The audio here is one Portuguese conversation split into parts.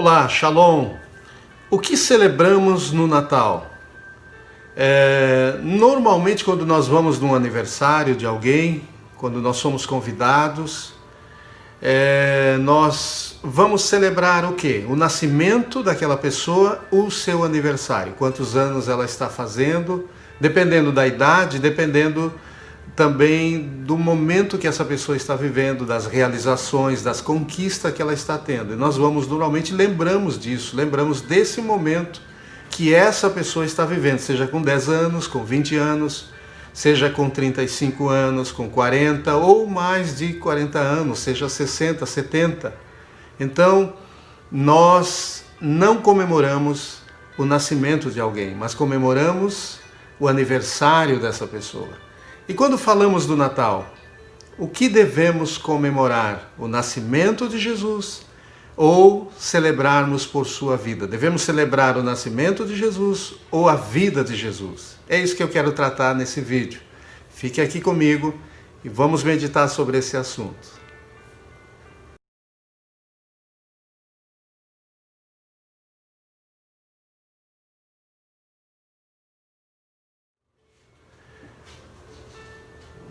Olá, Shalom! O que celebramos no Natal? Normalmente quando nós vamos num aniversário de alguém, quando nós somos convidados, nós vamos celebrar o quê? O nascimento daquela pessoa, o seu aniversário. Quantos anos ela está fazendo, dependendo da idade, dependendo também do momento que essa pessoa está vivendo, das realizações, das conquistas que ela está tendo. E nós normalmente lembramos disso, lembramos desse momento que essa pessoa está vivendo, seja com 10 anos, com 20 anos, seja com 35 anos, com 40 ou mais de 40 anos, seja 60, 70. Então, nós não comemoramos o nascimento de alguém, mas comemoramos o aniversário dessa pessoa. E quando falamos do Natal, o que devemos comemorar? O nascimento de Jesus ou celebrarmos por sua vida? Devemos celebrar o nascimento de Jesus ou a vida de Jesus? É isso que eu quero tratar nesse vídeo. Fique aqui comigo e vamos meditar sobre esse assunto.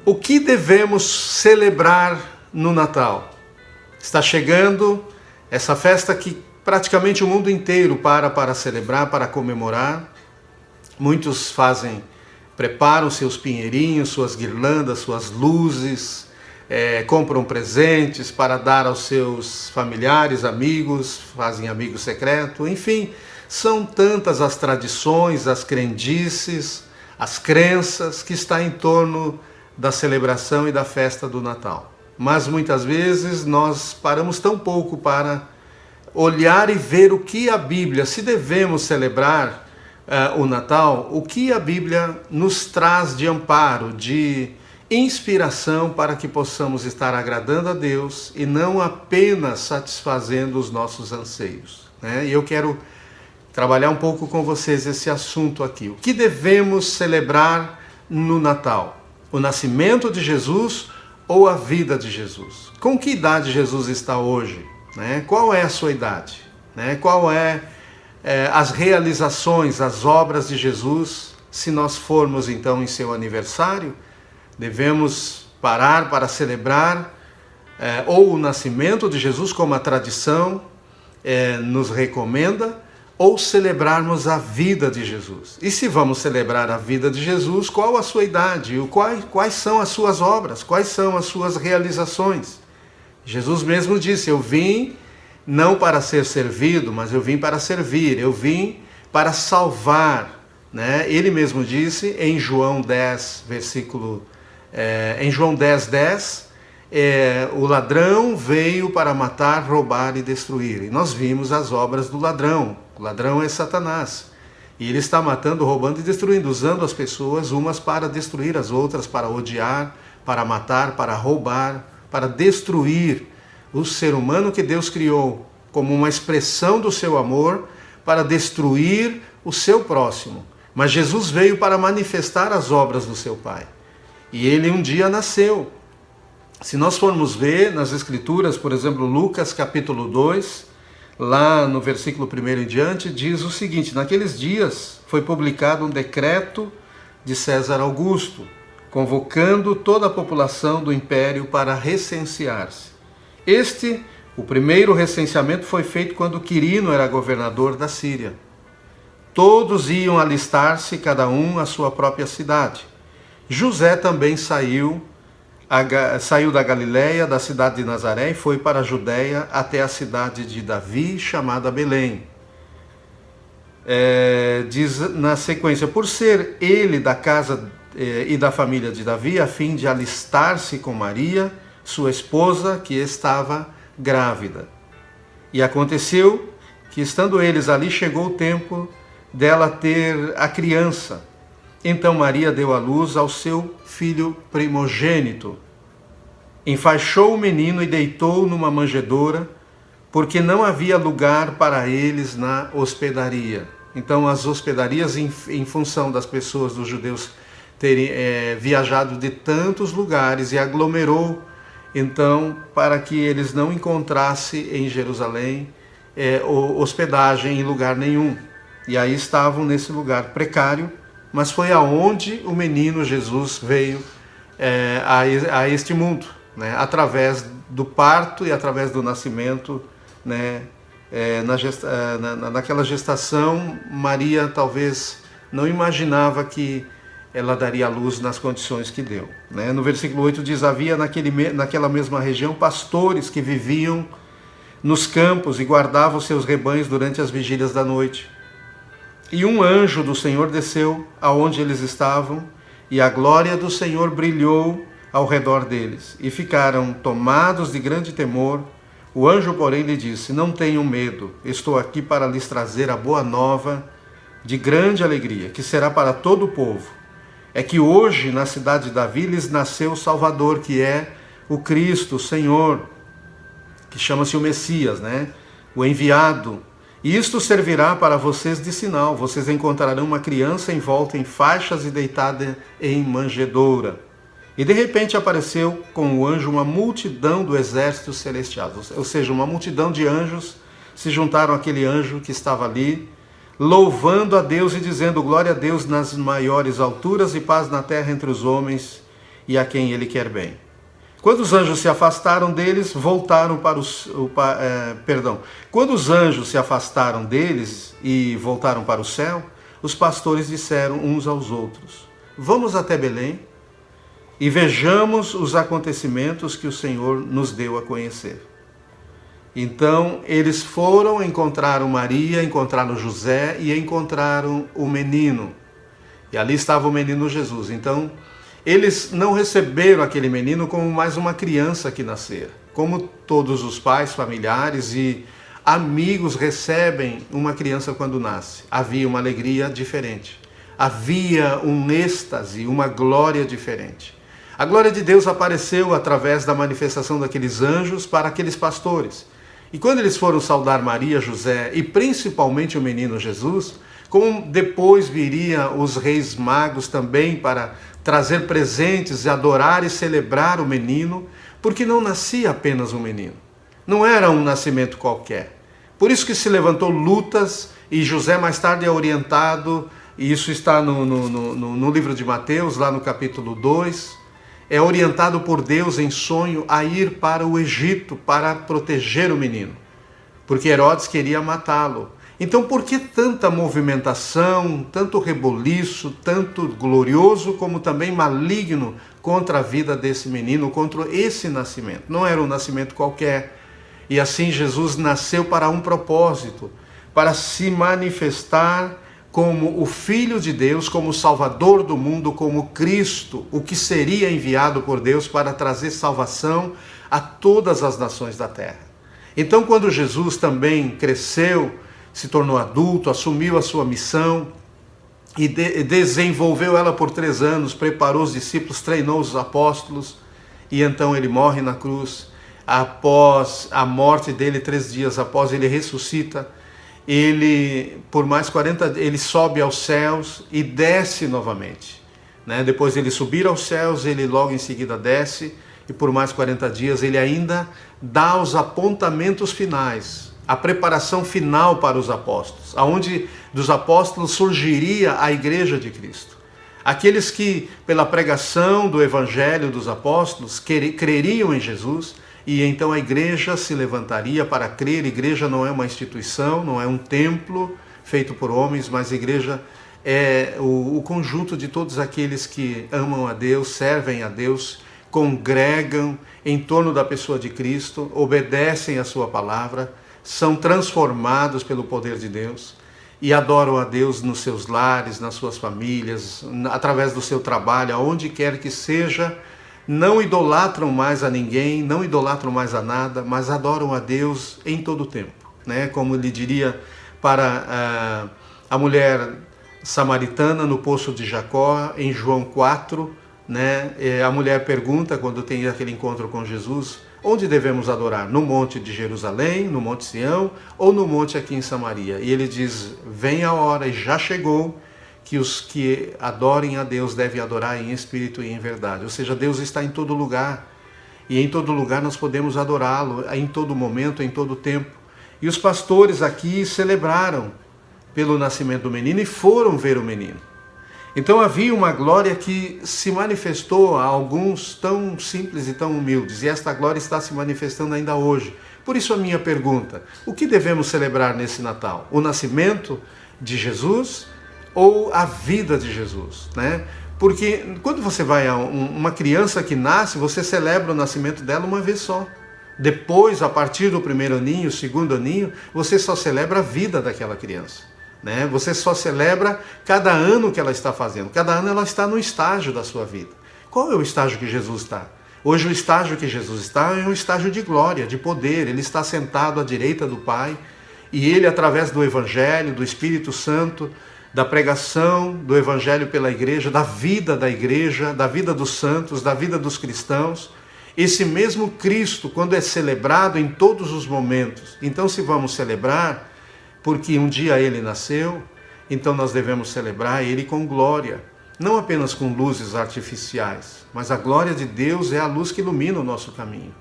O que devemos celebrar no Natal? Está chegando essa festa que praticamente o mundo inteiro para celebrar, para comemorar. Muitos preparam seus pinheirinhos, suas guirlandas, suas luzes, compram presentes para dar aos seus familiares, amigos, fazem amigo secreto, enfim, são tantas as tradições, as crendices, as crenças que está em torno da celebração e da festa do Natal. Mas muitas vezes nós paramos tão pouco para olhar e ver o que a Bíblia, se devemos celebrar o Natal, o que a Bíblia nos traz de amparo, de inspiração para que possamos estar agradando a Deus e não apenas satisfazendo os nossos anseios, né? E eu quero trabalhar um pouco com vocês esse assunto aqui. O que devemos celebrar no Natal? O nascimento de Jesus ou a vida de Jesus? Com que idade Jesus está hoje? Né? Qual é a sua idade? Né? Qual é as realizações, as obras de Jesus? Se nós formos então em seu aniversário, devemos parar para celebrar ou o nascimento de Jesus, como a tradição nos recomenda, ou celebrarmos a vida de Jesus. E se vamos celebrar a vida de Jesus, qual a sua idade? Quais são as suas obras? Quais são as suas realizações? Jesus mesmo disse, eu vim não para ser servido, mas eu vim para servir, eu vim para salvar. Né? Ele mesmo disse em João 10, em João 10, o ladrão veio para matar, roubar e destruir. E nós vimos as obras do ladrão. O ladrão é Satanás. E ele está matando, roubando e destruindo, usando as pessoas, umas para destruir, as outras para odiar, para matar, para roubar, para destruir o ser humano que Deus criou como uma expressão do seu amor, para destruir o seu próximo. Mas Jesus veio para manifestar as obras do seu Pai. E ele um dia nasceu. Se nós formos ver nas Escrituras, por exemplo, Lucas capítulo 2, lá no versículo 1 em diante, diz o seguinte, naqueles dias foi publicado um decreto de César Augusto, convocando toda a população do império para recensear-se. O primeiro recenseamento foi feito quando Quirino era governador da Síria. Todos iam alistar-se, cada um à sua própria cidade. José também saiu da Galiléia, da cidade de Nazaré, e foi para a Judéia até a cidade de Davi, chamada Belém. Diz na sequência, por ser ele da casa e da família de Davi, a fim de alistar-se com Maria, sua esposa, que estava grávida. E aconteceu que, estando eles ali, chegou o tempo dela ter a criança. Então Maria deu à luz ao seu filho primogênito. Enfaixou o menino e deitou numa manjedoura, porque não havia lugar para eles na hospedaria. Então as hospedarias, em função das pessoas, dos judeus, terem viajado de tantos lugares e aglomerou, então, para que eles não encontrassem em Jerusalém hospedagem em lugar nenhum. E aí estavam nesse lugar precário, mas foi aonde o menino Jesus veio a este mundo, né? Através do parto e através do nascimento, né? Naquela gestação, Maria talvez não imaginava que ela daria à luz nas condições que deu, né? No versículo 8 diz: havia naquela mesma região pastores que viviam nos campos e guardavam seus rebanhos durante as vigílias da noite. E um anjo do Senhor desceu aonde eles estavam, e a glória do Senhor brilhou ao redor deles, e ficaram tomados de grande temor. O anjo, porém, lhe disse: não tenham medo, estou aqui para lhes trazer a boa nova de grande alegria, que será para todo o povo. É que hoje, na cidade de Davi, lhes nasceu o Salvador, que é o Cristo, o Senhor, que chama-se o Messias, né? O enviado. E isto servirá para vocês de sinal. Vocês encontrarão uma criança envolta em faixas e deitada em manjedoura. E de repente apareceu com o anjo uma multidão do exército celestial. Ou seja, uma multidão de anjos se juntaram àquele anjo que estava ali, louvando a Deus e dizendo: glória a Deus nas maiores alturas e paz na terra entre os homens e a quem Ele quer bem. Quando os anjos se afastaram deles, voltaram para Quando os anjos se afastaram deles e voltaram para o céu, os pastores disseram uns aos outros: vamos até Belém e vejamos os acontecimentos que o Senhor nos deu a conhecer. Então eles foram, encontraram Maria, encontraram José e encontraram o menino. E ali estava o menino Jesus. Então eles não receberam aquele menino como mais uma criança que nascera. Como todos os pais, familiares e amigos recebem uma criança quando nasce. Havia uma alegria diferente. Havia um êxtase, uma glória diferente. A glória de Deus apareceu através da manifestação daqueles anjos para aqueles pastores. E quando eles foram saudar Maria, José e principalmente o menino Jesus, como depois viria os reis magos também para trazer presentes e adorar e celebrar o menino, porque não nascia apenas um menino. Não era um nascimento qualquer. Por isso que se levantou lutas e José mais tarde é orientado, e isso está no livro de Mateus, lá no capítulo 2, é orientado por Deus em sonho a ir para o Egito para proteger o menino, porque Herodes queria matá-lo. Então, por que tanta movimentação, tanto reboliço, tanto glorioso como também maligno contra a vida desse menino, contra esse nascimento? Não era um nascimento qualquer. E assim Jesus nasceu para um propósito, para se manifestar como o Filho de Deus, como o Salvador do mundo, como Cristo, o que seria enviado por Deus para trazer salvação a todas as nações da terra. Então, quando Jesus também cresceu, se tornou adulto, assumiu a sua missão e desenvolveu ela por 3 anos, preparou os discípulos, treinou os apóstolos, e então ele morre na cruz. Após a morte dele, 3 dias após, ele ressuscita. Ele, por mais 40, ele sobe aos céus e desce novamente, né? Depois de ele subir aos céus, ele logo em seguida desce, e por mais 40 dias ele ainda dá os apontamentos finais, a preparação final para os apóstolos, aonde dos apóstolos surgiria a igreja de Cristo. Aqueles que, pela pregação do evangelho dos apóstolos, creriam em Jesus, e então a igreja se levantaria para crer. Igreja não é uma instituição, não é um templo feito por homens, mas a igreja é o conjunto de todos aqueles que amam a Deus, servem a Deus, congregam em torno da pessoa de Cristo, obedecem a sua palavra, são transformados pelo poder de Deus e adoram a Deus nos seus lares, nas suas famílias, através do seu trabalho, aonde quer que seja. Não idolatram mais a ninguém, não idolatram mais a nada, mas adoram a Deus em todo o tempo, né? Como ele diria para a mulher samaritana no poço de Jacó, em João 4, né? A mulher pergunta, quando tem aquele encontro com Jesus: onde devemos adorar? No monte de Jerusalém, no monte Sião, ou no monte aqui em Samaria? E ele diz: vem a hora, e já chegou, que os que adorem a Deus devem adorar em espírito e em verdade. Ou seja, Deus está em todo lugar, e em todo lugar nós podemos adorá-lo, em todo momento, em todo tempo. E os pastores aqui celebraram pelo nascimento do menino e foram ver o menino. Então havia uma glória que se manifestou a alguns tão simples e tão humildes, e esta glória está se manifestando ainda hoje. Por isso a minha pergunta: o que devemos celebrar nesse Natal? O nascimento de Jesus ou a vida de Jesus, né? Porque quando você vai a uma criança que nasce, você celebra o nascimento dela uma vez só. Depois, a partir do primeiro aninho, segundo aninho, você só celebra a vida daquela criança, né? Você só celebra cada ano que ela está fazendo. Cada ano ela está no estágio da sua vida. Qual é o estágio que Jesus está? Hoje o estágio que Jesus está é um estágio de glória, de poder. Ele está sentado à direita do Pai e ele, através do Evangelho, do Espírito Santo, da pregação do Evangelho pela igreja, da vida dos santos, da vida dos cristãos, esse mesmo Cristo, quando é celebrado em todos os momentos. Então, se vamos celebrar, porque um dia ele nasceu, então nós devemos celebrar ele com glória, não apenas com luzes artificiais, mas a glória de Deus é a luz que ilumina o nosso caminho.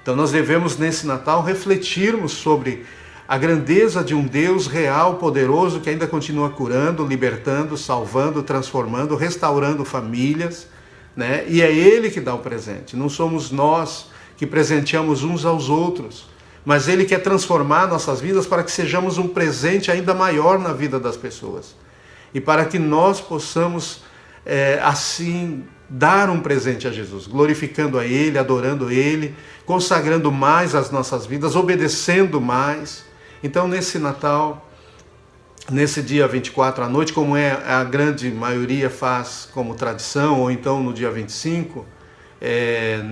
Então nós devemos nesse Natal refletirmos sobre a grandeza de um Deus real, poderoso, que ainda continua curando, libertando, salvando, transformando, restaurando famílias, né? E é Ele que dá o presente, não somos nós que presenteamos uns aos outros, mas Ele quer transformar nossas vidas para que sejamos um presente ainda maior na vida das pessoas. E para que nós possamos, assim, dar um presente a Jesus, glorificando a Ele, adorando Ele, consagrando mais as nossas vidas, obedecendo mais. Então, nesse Natal, nesse dia 24 à noite, como a grande maioria faz como tradição, ou então no dia 25,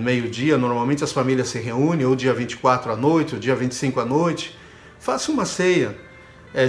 meio-dia, normalmente as famílias se reúnem, ou dia 24 à noite, ou dia 25 à noite, faça uma ceia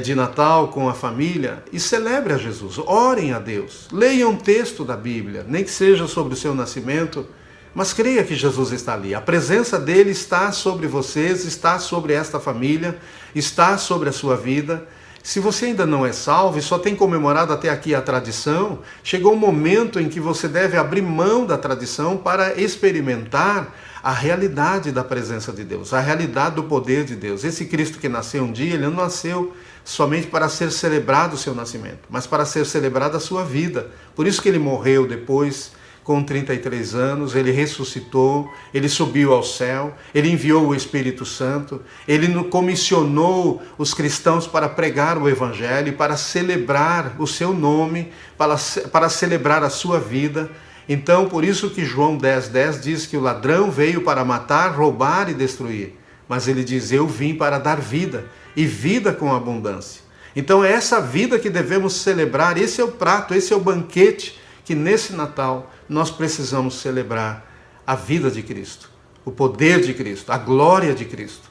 de Natal com a família e celebre a Jesus, orem a Deus, leiam um texto da Bíblia, nem que seja sobre o seu nascimento, mas creia que Jesus está ali. A presença dele está sobre vocês, está sobre esta família, está sobre a sua vida. Se você ainda não é salvo e só tem comemorado até aqui a tradição, chegou o momento em que você deve abrir mão da tradição para experimentar a realidade da presença de Deus, a realidade do poder de Deus. Esse Cristo que nasceu um dia, ele não nasceu somente para ser celebrado o seu nascimento, mas para ser celebrada a sua vida. Por isso que ele morreu depois, com 33 anos, ele ressuscitou, ele subiu ao céu, ele enviou o Espírito Santo, ele comissionou os cristãos para pregar o Evangelho, para celebrar o seu nome, para celebrar a sua vida. Então, por isso que João 10,10 diz que o ladrão veio para matar, roubar e destruir. Mas ele diz: eu vim para dar vida, e vida com abundância. Então é essa vida que devemos celebrar, esse é o prato, esse é o banquete que nesse Natal nós precisamos celebrar a vida de Cristo, o poder de Cristo, a glória de Cristo,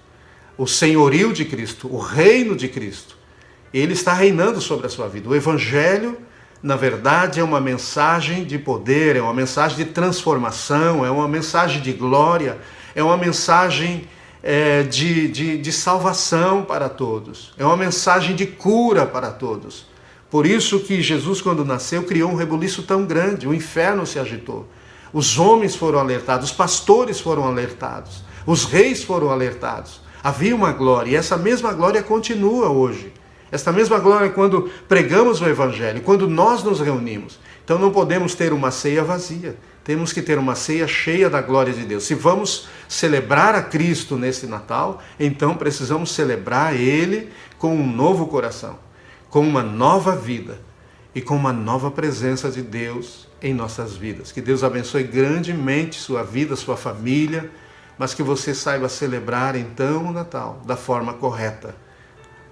o senhorio de Cristo, o reino de Cristo. Ele está reinando sobre a sua vida. O Evangelho, na verdade, é uma mensagem de poder, é uma mensagem de transformação, é uma mensagem de glória, é uma mensagem de salvação para todos, é uma mensagem de cura para todos. Por isso que Jesus, quando nasceu, criou um rebuliço tão grande, o inferno se agitou. Os homens foram alertados, os pastores foram alertados, os reis foram alertados. Havia uma glória, e essa mesma glória continua hoje. Esta mesma glória quando pregamos o Evangelho, quando nós nos reunimos. Então não podemos ter uma ceia vazia, temos que ter uma ceia cheia da glória de Deus. Se vamos celebrar a Cristo nesse Natal, então precisamos celebrar Ele com um novo coração, com uma nova vida e com uma nova presença de Deus em nossas vidas. Que Deus abençoe grandemente sua vida, sua família, mas que você saiba celebrar então o Natal da forma correta.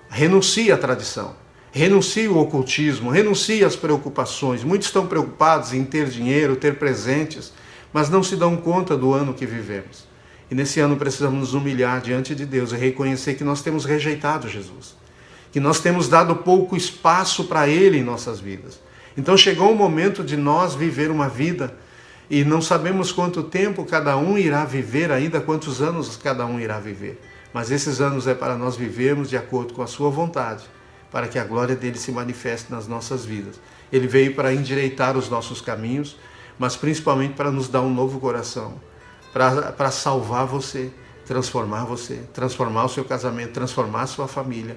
Renuncie à tradição, renuncie ao ocultismo, renuncie às preocupações. Muitos estão preocupados em ter dinheiro, ter presentes, mas não se dão conta do ano que vivemos. E nesse ano precisamos nos humilhar diante de Deus e reconhecer que nós temos rejeitado Jesus, que nós temos dado pouco espaço para Ele em nossas vidas. Então chegou o momento de nós viver uma vida e não sabemos quanto tempo cada um irá viver ainda, quantos anos cada um irá viver. Mas esses anos é para nós vivermos de acordo com a sua vontade, para que a glória dele se manifeste nas nossas vidas. Ele veio para endireitar os nossos caminhos, mas principalmente para nos dar um novo coração, para salvar você, transformar você, transformar o seu casamento, transformar a sua família,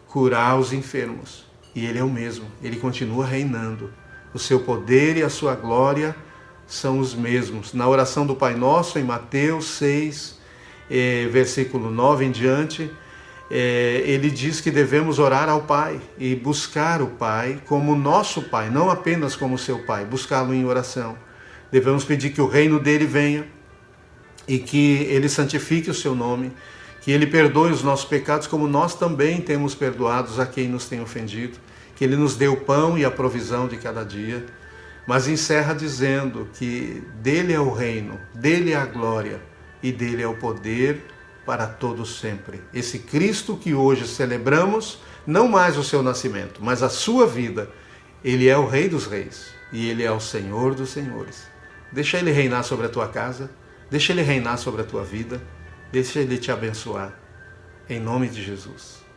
curar os enfermos. E Ele é o mesmo, Ele continua reinando. O seu poder e a sua glória são os mesmos. Na oração do Pai Nosso, em Mateus 6, versículo 9 em diante, ele diz que devemos orar ao Pai e buscar o Pai como nosso Pai, não apenas como seu Pai, buscá-lo em oração. Devemos pedir que o reino dele venha e que ele santifique o seu nome, que ele perdoe os nossos pecados como nós também temos perdoados a quem nos tem ofendido, que ele nos dê o pão e a provisão de cada dia. Mas encerra dizendo que dele é o reino, dele é a glória e dele é o poder para todos sempre. Esse Cristo que hoje celebramos, não mais o seu nascimento, mas a sua vida, ele é o Rei dos Reis e ele é o Senhor dos Senhores. Deixa ele reinar sobre a tua casa, deixa ele reinar sobre a tua vida, deixa ele te abençoar. Em nome de Jesus.